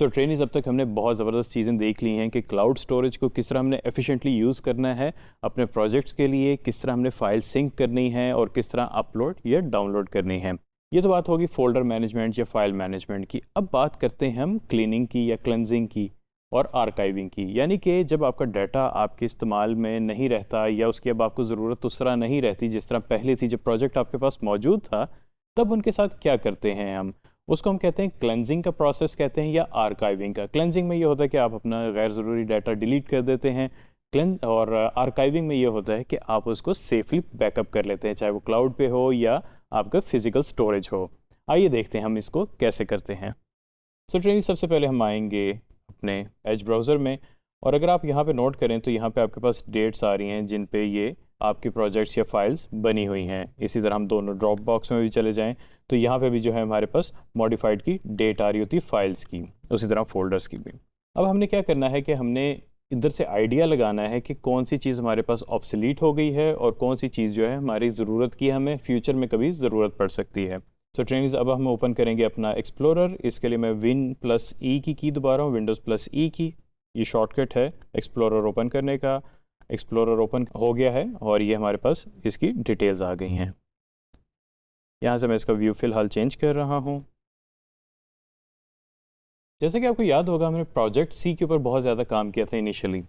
सो trainings अब तक हमने बहुत ज़बरदस्त चीज़ें देख ली हैं कि क्लाउड स्टोरेज को किस तरह हमने एफिशिएंटली यूज़ करना है अपने प्रोजेक्ट्स के लिए, किस तरह हमने फाइल सिंक करनी है और किस तरह अपलोड या डाउनलोड करनी है। ये तो बात होगी फोल्डर मैनेजमेंट या फाइल मैनेजमेंट की। अब बात करते हैं हम क्लीनिंग की या क्लेंजिंग की और आर्काइविंग की, यानी कि जब आपका डाटा आपके इस्तेमाल में नहीं रहता या उसकी अब आपको ज़रूरत उस तरह नहीं रहती जिस तरह पहले थी, जब प्रोजेक्ट आपके पास मौजूद था, तब उनके साथ क्या करते हैं हम? उसको हम कहते हैं क्लेंजिंग का प्रोसेस कहते हैं या आर्काइविंग का। क्लेंजिंग में ये होता है कि आप अपना गैर ज़रूरी डाटा डिलीट कर देते हैं। और आर्काइविंग में ये होता है कि आप उसको सेफली बैकअप कर लेते हैं, चाहे वो क्लाउड पे हो या आपका फिजिकल स्टोरेज हो। आइए देखते हैं हम इसको कैसे करते हैं। सो ट्रेनिंग सबसे पहले हम आएंगे अपने एज ब्राउज़र में, और अगर आप यहाँ पे नोट करें तो यहाँ पे आपके पास डेट्स आ रही हैं जिन पे ये आपकी प्रोजेक्ट्स या फाइल्स बनी हुई हैं। इसी तरह हम दोनों ड्रॉप बॉक्स में भी चले जाएं तो यहाँ पे भी जो है हमारे पास मॉडिफाइड की डेट आ रही होती है फाइल्स की, उसी तरह फोल्डर्स की भी। अब हमने क्या करना है कि हमने इधर से आइडिया लगाना है कि कौन सी चीज़ हमारे पास ऑब्सोलीट हो गई है और कौन सी चीज़ जो है हमारी ज़रूरत की हमें फ्यूचर में कभी ज़रूरत पड़ सकती है। सो ट्रेनिंग्स अब हम ओपन करेंगे अपना एक्सप्लोरर। इसके लिए मैं Win+E की दोबा रहा हूँ, Windows+E की। ये शॉर्टकट है एक्सप्लोरर ओपन करने का। एक्सप्लोरर ओपन हो गया है और ये हमारे पास इसकी डिटेल्स आ गई हैं। यहाँ से मैं इसका व्यू फ़िलहाल चेंज कर रहा हूँ। जैसे कि आपको याद होगा, हमने प्रोजेक्ट सी के ऊपर बहुत ज़्यादा काम किया था इनिशियली।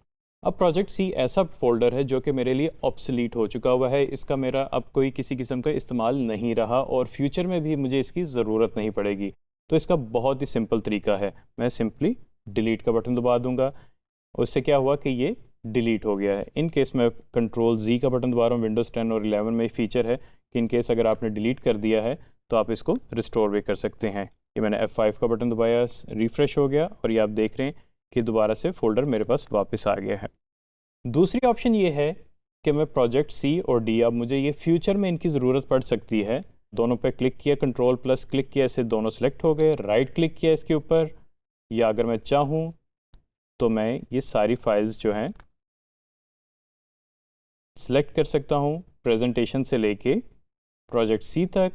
अब प्रोजेक्ट सी ऐसा फोल्डर है जो कि मेरे लिए ऑब्सोलीट हो चुका हुआ है। इसका मेरा अब कोई किसी किस्म का इस्तेमाल नहीं रहा और फ्यूचर में भी मुझे इसकी ज़रूरत नहीं पड़ेगी। तो इसका बहुत ही सिंपल तरीका है, मैं सिंपली डिलीट का बटन दबा दूंगा। उससे क्या हुआ कि ये डिलीट हो गया है। इन केस मैं Ctrl+Z का बटन दबा रहा हूँ। विंडोज़ 10 और 11 में फीचर है कि इन केस अगर आपने डिलीट कर दिया है तो आप इसको रिस्टोर भी कर सकते हैं। ये मैंने F5 का बटन दबाया, रिफ़्रेश हो गया और ये आप देख रहे हैं कि दोबारा से फ़ोल्डर मेरे पास वापस आ गया है। दूसरी ऑप्शन ये है कि मैं प्रोजेक्ट सी और डी, अब मुझे ये फ्यूचर में इनकी ज़रूरत पड़ सकती है। दोनों पे क्लिक किया, Ctrl+ क्लिक किया, इससे दोनों सेलेक्ट हो गए। राइट क्लिक किया इसके ऊपर, या अगर मैं चाहूँ तो मैं ये सारी फाइल्स जो हैं सेलेक्ट कर सकता हूँ, प्रेजेंटेशन से लेके प्रोजेक्ट सी तक।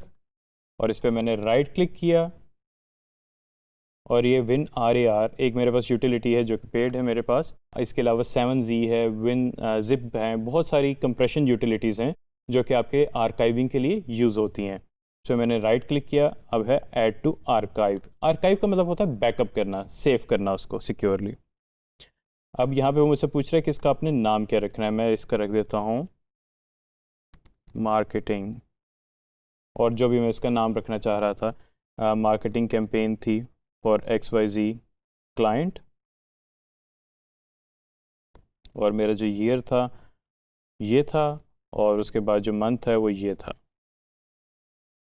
और इस पर मैंने राइट क्लिक किया और ये WinRAR एक मेरे पास यूटिलिटी है जो कि पेड है मेरे पास। इसके अलावा 7Z है, WinZip है, बहुत सारी कंप्रेशन यूटिलिटीज़ हैं जो कि आपके आर्काइविंग के लिए यूज़ होती हैं। तो मैंने राइट क्लिक किया, अब है ऐड टू आर्काइव। आर्काइव का मतलब होता है बैकअप करना, सेव करना उसको सिक्योरली। अब यहाँ पे वो मुझसे पूछ रहा है कि इसका आपने नाम क्या रखना है। मैं इसका रख देता हूँ मार्केटिंग, और जो भी मैं इसका नाम रखना चाह रहा था, मार्केटिंग कैंपेन थी फॉर XYZ क्लाइंट, और मेरा जो ईयर था ये था, और उसके बाद जो मंथ है वो ये था।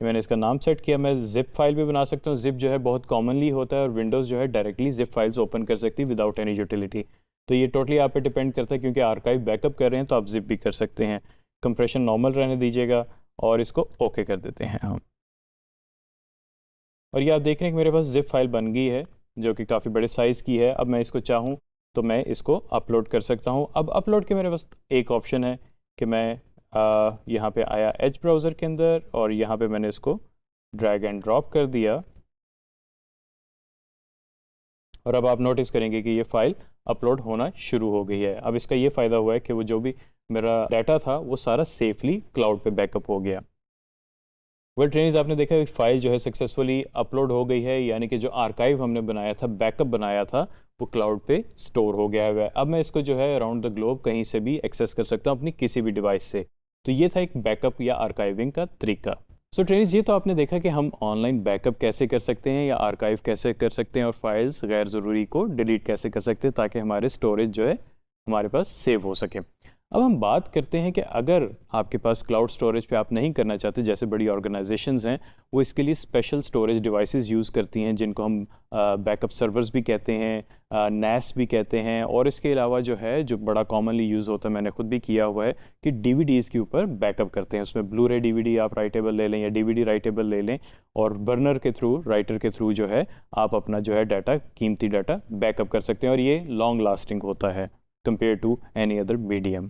मैंने इसका नाम सेट किया। मैं ज़िप फाइल भी बना सकता हूँ। ज़िप जो है बहुत कॉमनली होता है और विंडोज़ जो है डायरेक्टली ज़िप फाइल्स ओपन कर सकती है विदाउट एनी यूटिलिटी। तो ये टोटली आप पे डिपेंड करता है, क्योंकि आर्काइव बैकअप कर रहे हैं तो आप ज़िप भी कर सकते हैं। कंप्रेशन नॉर्मल रहने दीजिएगा और इसको ओके कर देते हैं हम। और ये आप देख रहे हैं कि मेरे पास ज़िप फाइल बन गई है जो कि काफ़ी बड़े साइज़ की है। अब मैं इसको चाहूँ तो मैं इसको अपलोड कर सकता हूँ। अब अपलोड के मेरे पास एक ऑप्शन है कि मैं यहाँ पे आया एज ब्राउज़र के अंदर और यहाँ पे मैंने इसको ड्रैग एंड ड्रॉप कर दिया, और अब आप नोटिस करेंगे कि ये फ़ाइल अपलोड होना शुरू हो गई है। अब इसका ये फ़ायदा हुआ है कि वो जो भी मेरा डाटा था वो सारा सेफली क्लाउड पे बैकअप हो गया। वेल ट्रेनिंग्स, आपने देखा कि फ़ाइल जो है सक्सेसफुली अपलोड हो गई है, यानी कि जो आर्काइव हमने बनाया था, बैकअप बनाया था, वो क्लाउड पे स्टोर हो गया है। अब मैं इसको जो है अराउंड द ग्लोब कहीं से भी एक्सेस कर सकता हूँ अपनी किसी भी डिवाइस से। तो ये था एक बैकअप या आर्काइविंग का तरीका। सो ट्रेनिंग्स, ये तो आपने देखा कि हम ऑनलाइन बैकअप कैसे कर सकते हैं या आर्काइव कैसे कर सकते हैं और फाइल्स गैर ज़रूरी को डिलीट कैसे कर सकते हैं ताकि हमारे स्टोरेज जो है हमारे पास सेव हो सके। अब हम बात करते हैं कि अगर आपके पास क्लाउड स्टोरेज पे आप नहीं करना चाहते, जैसे बड़ी ऑर्गेनाइजेशंस हैं वो इसके लिए स्पेशल स्टोरेज डिवाइसेस यूज़ करती हैं जिनको हम बैकअप सर्वर्स भी कहते हैं, NAS भी कहते हैं। और इसके अलावा जो है जो बड़ा कॉमनली यूज़ होता है, मैंने खुद भी किया हुआ है, कि DVDs के ऊपर बैकअप करते हैं। उसमें ब्लू रे DVD आप राइटेबल ले लें या DVD राइटेबल ले लें, और बर्नर के थ्रू, राइटर के थ्रू जो है आप अपना जो है डाटा, कीमती डाटा बैकअप कर सकते हैं, और ये लॉन्ग लास्टिंग होता है compared to any other medium.